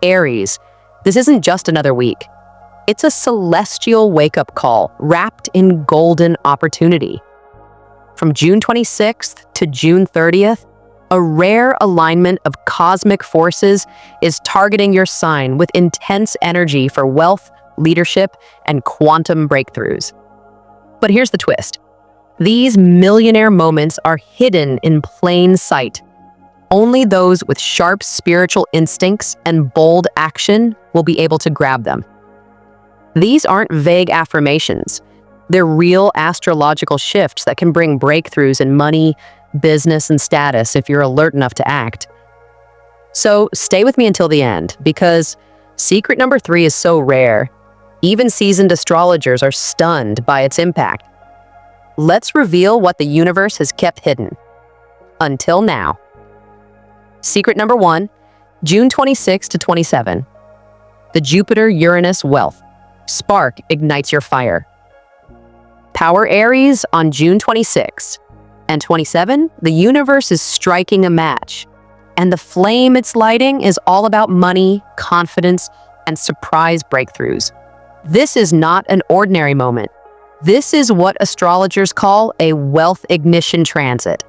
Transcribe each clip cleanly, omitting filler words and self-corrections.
Aries, this isn't just another week. It's a celestial wake-up call wrapped in golden opportunity. From June 26th to June 30th, a rare alignment of cosmic forces is targeting your sign with intense energy for wealth, leadership, and quantum breakthroughs. But here's the twist. These millionaire moments are hidden in plain sight. Only those with sharp spiritual instincts and bold action will be able to grab them. These aren't vague affirmations. They're real astrological shifts that can bring breakthroughs in money, business, and status if you're alert enough to act. So stay with me until the end, because secret number 3 is so rare. Even seasoned astrologers are stunned by its impact. Let's reveal what the universe has kept hidden. Until now. Secret number 1, June 26 to 27. The Jupiter-Uranus wealth. Spark ignites your fire. Power Aries on June 26 and 27, the universe is striking a match. And the flame it's lighting is all about money, confidence, and surprise breakthroughs. This is not an ordinary moment. This is what astrologers call a wealth ignition transit.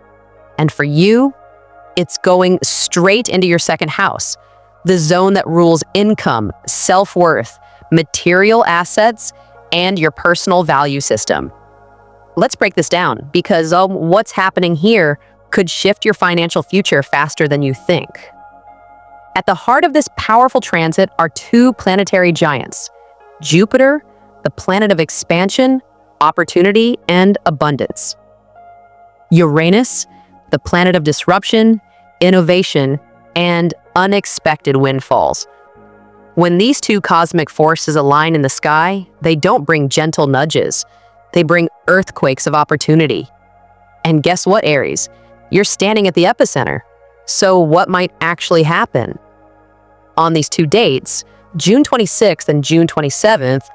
And for you, it's going straight into your second house, the zone that rules income, self-worth, material assets, and your personal value system. Let's break this down, because what's happening here could shift your financial future faster than you think. At the heart of this powerful transit are 2 planetary giants: Jupiter, the planet of expansion, opportunity, and abundance; Uranus, the planet of disruption, innovation, and unexpected windfalls. When these 2 cosmic forces align in the sky, they don't bring gentle nudges. They bring earthquakes of opportunity. And guess what, Aries? You're standing at the epicenter. So what might actually happen? On these 2 dates, June 26th and June 27th,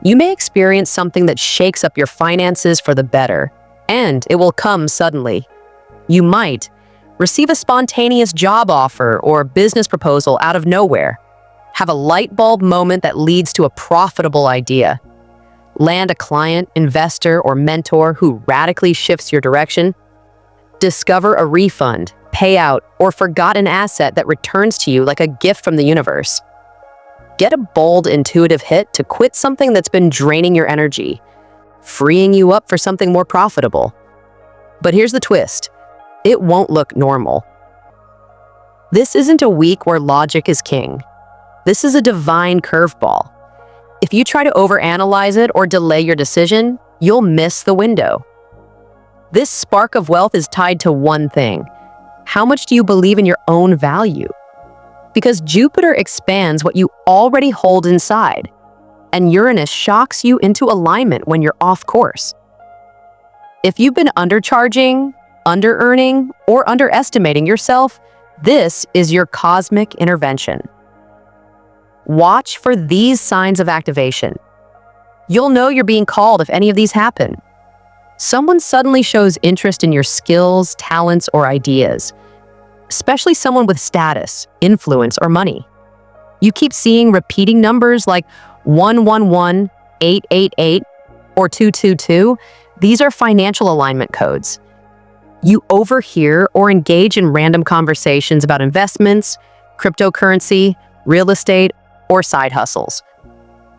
you may experience something that shakes up your finances for the better, and it will come suddenly. You might receive a spontaneous job offer or business proposal out of nowhere, have a light bulb moment that leads to a profitable idea, land a client, investor, or mentor who radically shifts your direction, discover a refund, payout, or forgotten asset that returns to you like a gift from the universe. Get a bold, intuitive hit to quit something that's been draining your energy, freeing you up for something more profitable. But here's the twist. It won't look normal. This isn't a week where logic is king. This is a divine curveball. If you try to overanalyze it or delay your decision, you'll miss the window. This spark of wealth is tied to one thing. How much do you believe in your own value? Because Jupiter expands what you already hold inside, and Uranus shocks you into alignment when you're off course. If you've been undercharging, under-earning, or underestimating yourself, this is your cosmic intervention. Watch for these signs of activation. You'll know you're being called if any of these happen. Someone suddenly shows interest in your skills, talents, or ideas, especially someone with status, influence, or money. You keep seeing repeating numbers like 111, 888, or 222. These are financial alignment codes. You overhear or engage in random conversations about investments, cryptocurrency, real estate, or side hustles.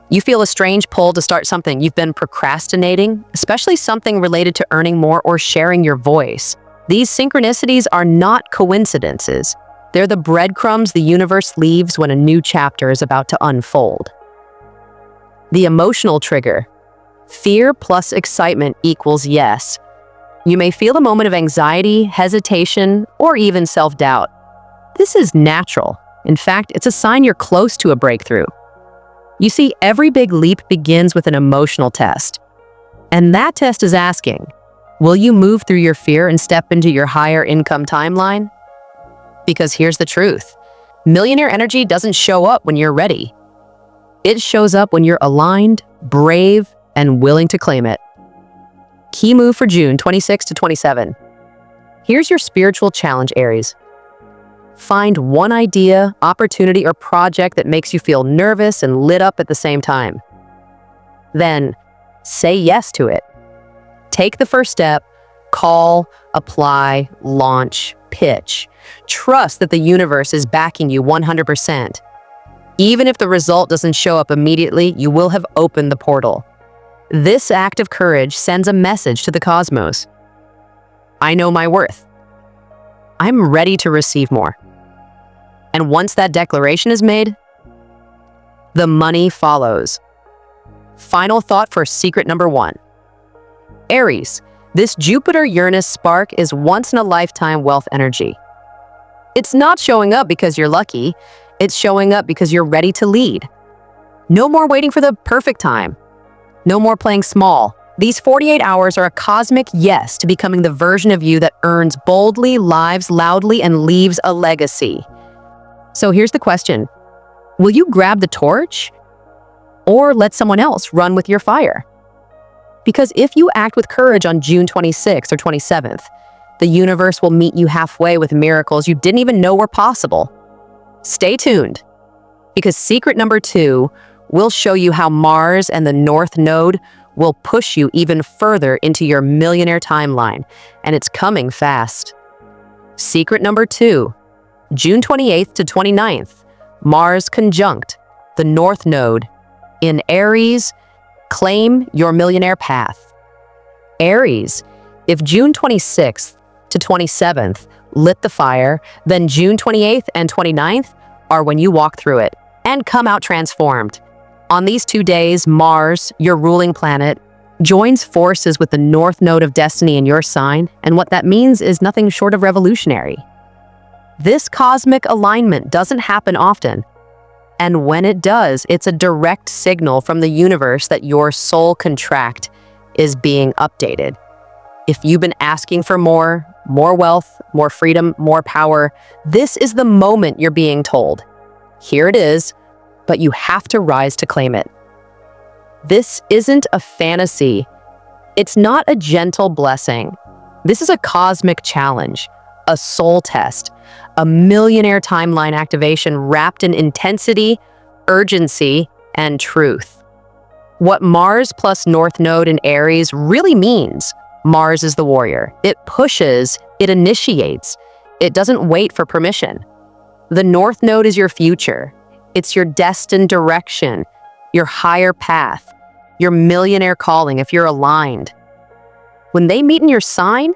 You feel a strange pull to start something you've been procrastinating, especially something related to earning more or sharing your voice. These synchronicities are not coincidences. They're the breadcrumbs the universe leaves when a new chapter is about to unfold. The emotional trigger. Fear plus excitement equals yes. You may feel a moment of anxiety, hesitation, or even self-doubt. This is natural. In fact, it's a sign you're close to a breakthrough. You see, every big leap begins with an emotional test. And that test is asking, will you move through your fear and step into your higher income timeline? Because here's the truth. Millionaire energy doesn't show up when you're ready. It shows up when you're aligned, brave, and willing to claim it. Key move for June 26 to 27. Here's your spiritual challenge, Aries. Find one idea, opportunity, or project that makes you feel nervous and lit up at the same time. Then, say yes to it. Take the first step, call, apply, launch, pitch. Trust that the universe is backing you 100%. Even if the result doesn't show up immediately, you will have opened the portal. This act of courage sends a message to the cosmos. I know my worth. I'm ready to receive more. And once that declaration is made, the money follows. Final thought for secret number 1. Aries, this Jupiter-Uranus spark is once-in-a-lifetime wealth energy. It's not showing up because you're lucky. It's showing up because you're ready to lead. No more waiting for the perfect time. No more playing small. These 48 hours are a cosmic yes to becoming the version of you that earns boldly, lives loudly, and leaves a legacy. So here's the question. Will you grab the torch or let someone else run with your fire? Because if you act with courage on June 26th or 27th, the universe will meet you halfway with miracles you didn't even know were possible. Stay tuned, because secret number 2 will show you how Mars and the North Node will push you even further into your millionaire timeline, and it's coming fast. Secret number 2, June 28th to 29th, Mars conjunct the North Node in Aries. Claim your millionaire path. Aries, if June 26th to 27th lit the fire, then June 28th and 29th are when you walk through it and come out transformed. On these 2 days, Mars, your ruling planet, joins forces with the North Node of Destiny in your sign, and what that means is nothing short of revolutionary. This cosmic alignment doesn't happen often, and when it does, it's a direct signal from the universe that your soul contract is being updated. If you've been asking for more wealth, more freedom, more power, this is the moment you're being told. Here it is, but you have to rise to claim it. This isn't a fantasy. It's not a gentle blessing. This is a cosmic challenge, a soul test, a millionaire timeline activation wrapped in intensity, urgency, and truth. What Mars plus North Node in Aries really means: Mars is the warrior. It pushes, it initiates, it doesn't wait for permission. The North Node is your future. It's your destined direction, your higher path, your millionaire calling if you're aligned. When they meet in your sign,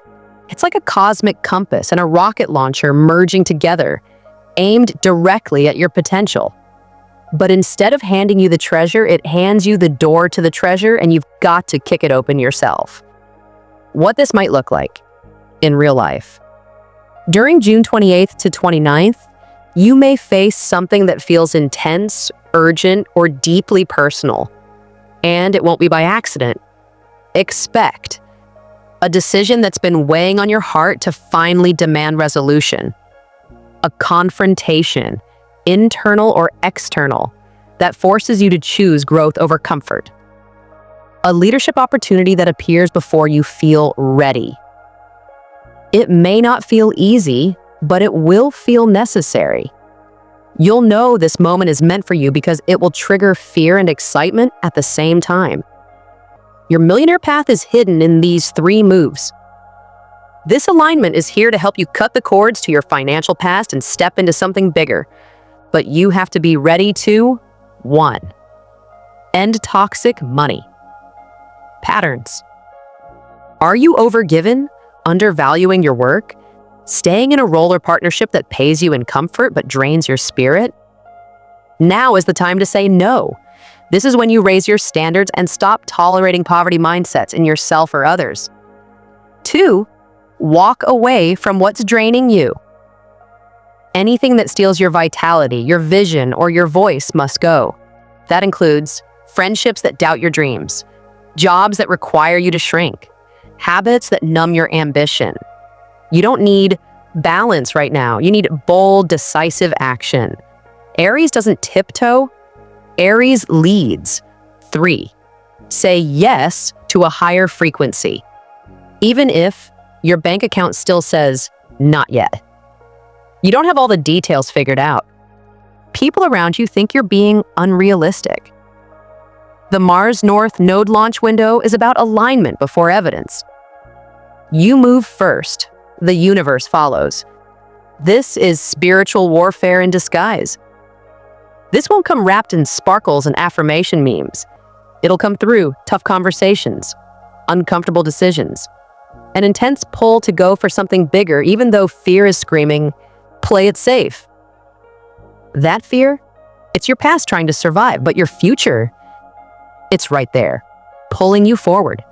it's like a cosmic compass and a rocket launcher merging together, aimed directly at your potential. But instead of handing you the treasure, it hands you the door to the treasure, and you've got to kick it open yourself. What this might look like in real life. During June 28th to 29th, you may face something that feels intense, urgent, or deeply personal. And it won't be by accident. Expect a decision that's been weighing on your heart to finally demand resolution. A confrontation, internal or external, that forces you to choose growth over comfort. A leadership opportunity that appears before you feel ready. It may not feel easy, but it will feel necessary. You'll know this moment is meant for you because it will trigger fear and excitement at the same time. Your millionaire path is hidden in these 3 moves. This alignment is here to help you cut the cords to your financial past and step into something bigger. But you have to be ready to 1. End toxic money patterns. Are you overgiven, undervaluing your work, staying in a role or partnership that pays you in comfort but drains your spirit? Now is the time to say no. This is when you raise your standards and stop tolerating poverty mindsets in yourself or others. 2, walk away from what's draining you. Anything that steals your vitality, your vision, or your voice must go. That includes friendships that doubt your dreams, jobs that require you to shrink, habits that numb your ambition. You don't need balance right now. You need bold, decisive action. Aries doesn't tiptoe. Aries leads. 3, say yes to a higher frequency, even if your bank account still says not yet. You don't have all the details figured out. People around you think you're being unrealistic. The Mars North node launch window is about alignment before evidence. You move first, the universe follows. This is spiritual warfare in disguise. This won't come wrapped in sparkles and affirmation memes. It'll come through tough conversations, uncomfortable decisions, an intense pull to go for something bigger, even though fear is screaming, play it safe. That fear, it's your past trying to survive, but your future, it's right there, pulling you forward.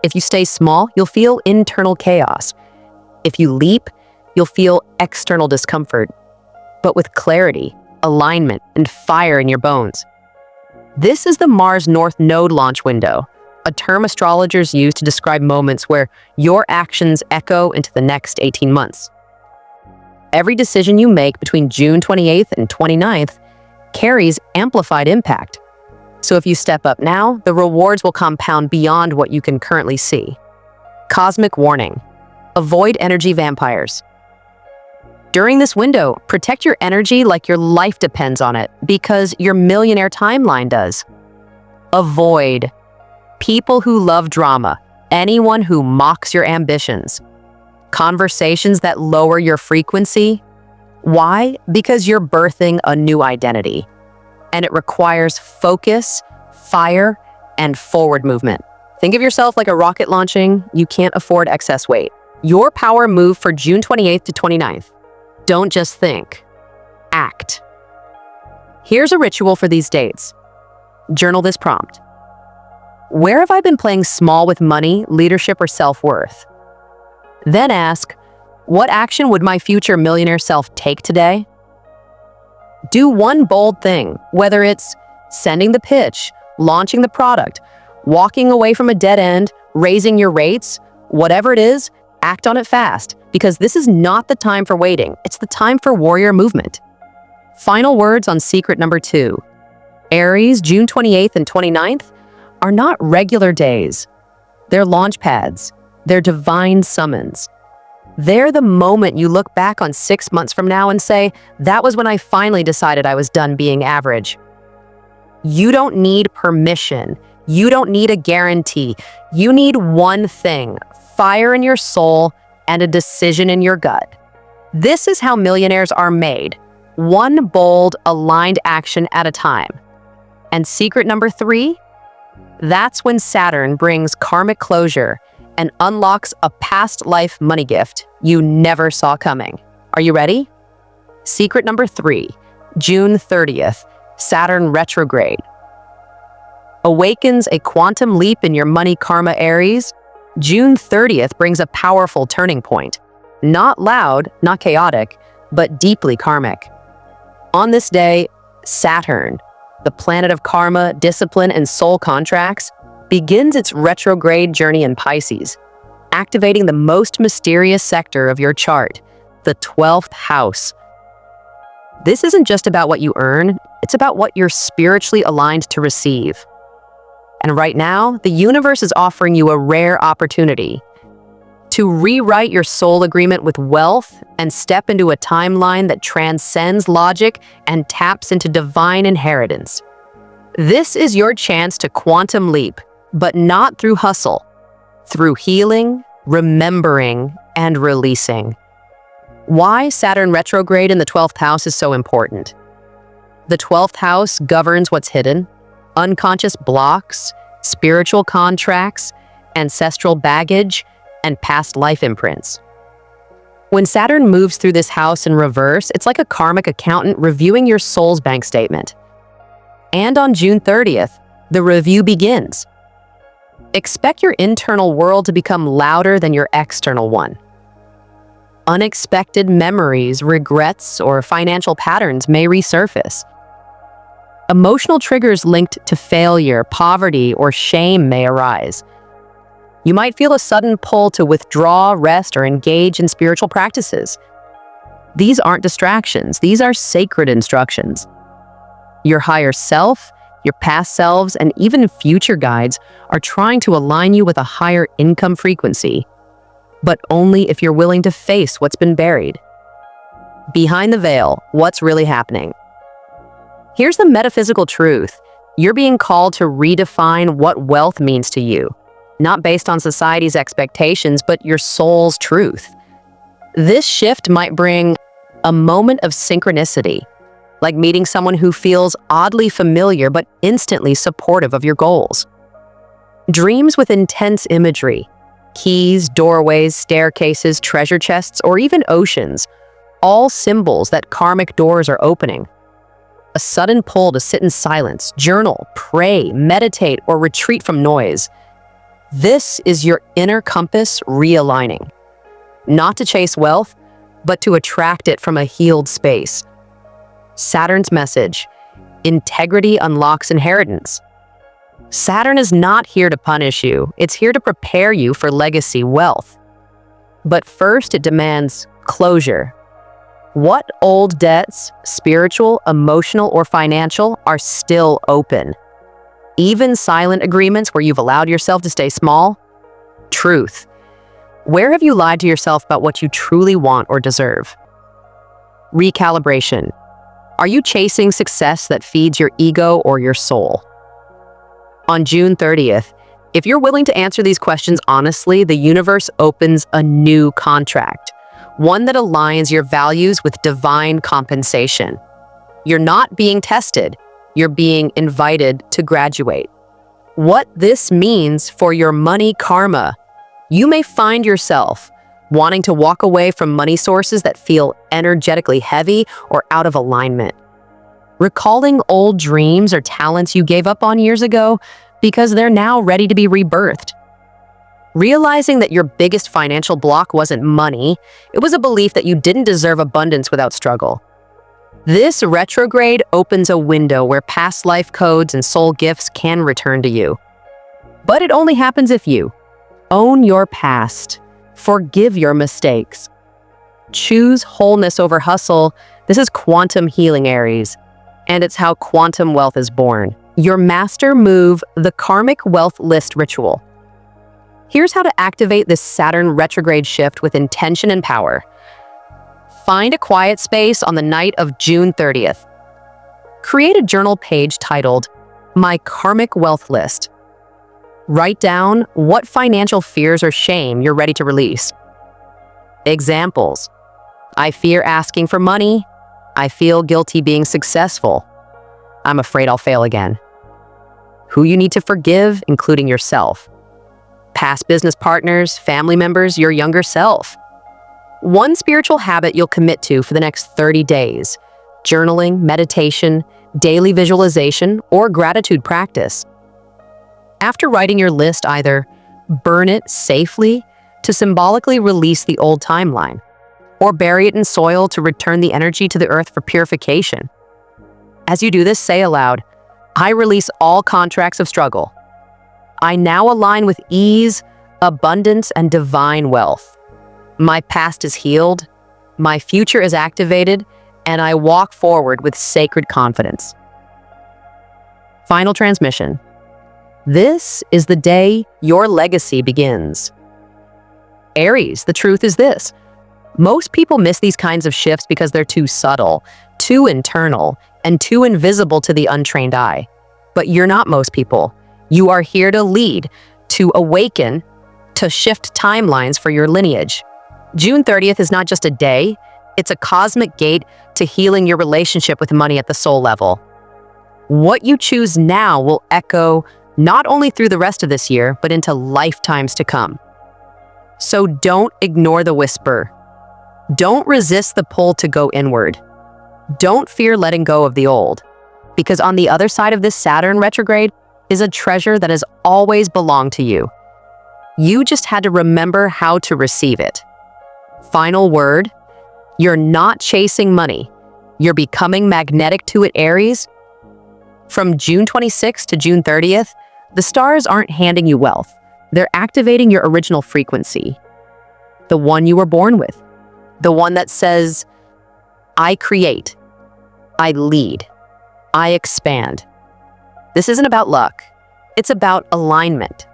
If you stay small, you'll feel internal chaos. If you leap, you'll feel external discomfort, but with clarity, alignment, and fire in your bones. This is the Mars North node launch window, a term astrologers use to describe moments where your actions echo into the next 18 months. Every decision you make between June 28th and 29th carries amplified impact. So if you step up now, the rewards will compound beyond what you can currently see. Cosmic warning: avoid energy vampires. During this window, protect your energy like your life depends on it, because your millionaire timeline does. Avoid people who love drama, anyone who mocks your ambitions, conversations that lower your frequency. Why? Because you're birthing a new identity, and it requires focus, fire, and forward movement. Think of yourself like a rocket launching. You can't afford excess weight. Your power move for June 28th to 29th. Don't just think, act. Here's a ritual for these dates. Journal this prompt. Where have I been playing small with money, leadership, or self-worth? Then ask, what action would my future millionaire self take today? Do one bold thing, whether it's sending the pitch, launching the product, walking away from a dead end, raising your rates, whatever it is, act on it fast, because this is not the time for waiting. It's the time for warrior movement. Final words on secret number 2. Aries, June 28th and 29th are not regular days. They're launch pads. They're divine summons. They're the moment you look back on 6 months from now and say, that was when I finally decided I was done being average. You don't need permission. You don't need a guarantee. You need one thing: fire in your soul and a decision in your gut. This is how millionaires are made, one bold, aligned action at a time. And secret number 3, that's when Saturn brings karmic closure and unlocks a past life money gift you never saw coming. Are you ready? Secret number 3, June 30th, Saturn retrograde. Awakens a quantum leap in your money karma, Aries. June 30th brings a powerful turning point. Not loud, not chaotic, but deeply karmic. On this day, Saturn, the planet of karma, discipline, and soul contracts, begins its retrograde journey in Pisces, activating the most mysterious sector of your chart, the 12th house. This isn't just about what you earn, it's about what you're spiritually aligned to receive. And right now, the universe is offering you a rare opportunity to rewrite your soul agreement with wealth and step into a timeline that transcends logic and taps into divine inheritance. This is your chance to quantum leap, but not through hustle, through healing, remembering, and releasing. Why Saturn retrograde in the 12th house is so important. The 12th house governs what's hidden, unconscious blocks, spiritual contracts, ancestral baggage, and past life imprints. When Saturn moves through this house in reverse, it's like a karmic accountant reviewing your soul's bank statement. And on June 30th, the review begins. Expect your internal world to become louder than your external one. Unexpected memories, regrets, or financial patterns may resurface. Emotional triggers linked to failure, poverty, or shame may arise. You might feel a sudden pull to withdraw, rest, or engage in spiritual practices. These aren't distractions, these are sacred instructions. Your higher self, your past selves, and even future guides are trying to align you with a higher income frequency, but only if you're willing to face what's been buried. Behind the veil, what's really happening? Here's the metaphysical truth. You're being called to redefine what wealth means to you, not based on society's expectations, but your soul's truth. This shift might bring a moment of synchronicity, like meeting someone who feels oddly familiar but instantly supportive of your goals. Dreams with intense imagery, keys, doorways, staircases, treasure chests, or even oceans, all symbols that karmic doors are opening. A sudden pull to sit in silence, journal, pray, meditate, or retreat from noise. This is your inner compass realigning. Not to chase wealth, but to attract it from a healed space. Saturn's message: integrity unlocks inheritance. Saturn is not here to punish you. It's here to prepare you for legacy wealth. But first, it demands closure. What old debts, spiritual, emotional, or financial, are still open? Even silent agreements where you've allowed yourself to stay small? Truth. Where have you lied to yourself about what you truly want or deserve? Recalibration. Are you chasing success that feeds your ego or your soul? On June 30th, if you're willing to answer these questions honestly, the universe opens a new contract, one that aligns your values with divine compensation. You're not being tested, you're being invited to graduate. What this means for your money karma: you may find yourself wanting to walk away from money sources that feel energetically heavy or out of alignment. Recalling old dreams or talents you gave up on years ago because they're now ready to be rebirthed. Realizing that your biggest financial block wasn't money, it was a belief that you didn't deserve abundance without struggle. This retrograde opens a window where past life codes and soul gifts can return to you. But it only happens if you own your past, forgive your mistakes, choose wholeness over hustle. This is quantum healing, Aries, and it's how quantum wealth is born. Your master move, the karmic wealth list ritual. Here's how to activate this Saturn retrograde shift with intention and power. Find a quiet space on the night of June 30th. Create a journal page titled, My Karmic Wealth List. Write down what financial fears or shame you're ready to release. Examples: I fear asking for money. I feel guilty being successful. I'm afraid I'll fail again. Who you need to forgive, including yourself. Past business partners, family members, your younger self. One spiritual habit you'll commit to for the next 30 days. Journaling, meditation, daily visualization, or gratitude practice. After writing your list, either burn it safely to symbolically release the old timeline, or bury it in soil to return the energy to the earth for purification. As you do this, say aloud, I release all contracts of struggle. I now align with ease, abundance, and divine wealth. My past is healed, my future is activated, and I walk forward with sacred confidence. Final transmission. This is the day your legacy begins. Aries, the truth is this. Most people miss these kinds of shifts because they're too subtle, too internal, and too invisible to the untrained eye. But you're not most people. You are here to lead, to awaken, to shift timelines for your lineage. June 30th is not just a day, it's a cosmic gate to healing your relationship with money at the soul level. What you choose now will echo not only through the rest of this year, but into lifetimes to come. So don't ignore the whisper. Don't resist the pull to go inward. Don't fear letting go of the old, because on the other side of this Saturn retrograde is a treasure that has always belonged to you. You just had to remember how to receive it. Final word, you're not chasing money. You're becoming magnetic to it, Aries. From June 26th to June 30th, the stars aren't handing you wealth. They're activating your original frequency, the one you were born with, the one that says, I create, I lead, I expand. This isn't about luck. It's about alignment.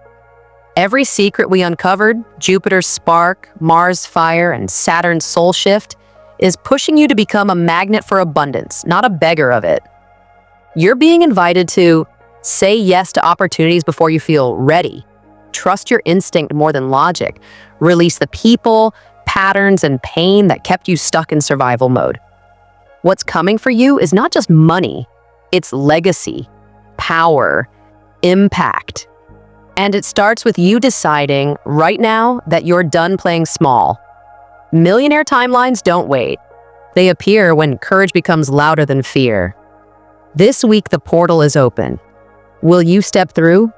Every secret we uncovered, Jupiter's spark, Mars' fire, and Saturn's soul shift, is pushing you to become a magnet for abundance, not a beggar of it. You're being invited to say yes to opportunities before you feel ready. Trust your instinct more than logic. Release the people, patterns, and pain that kept you stuck in survival mode. What's coming for you is not just money, it's legacy, power, impact. And it starts with you deciding right now that you're done playing small. Millionaire timelines don't wait. They appear when courage becomes louder than fear. This week, the portal is open. Will you step through?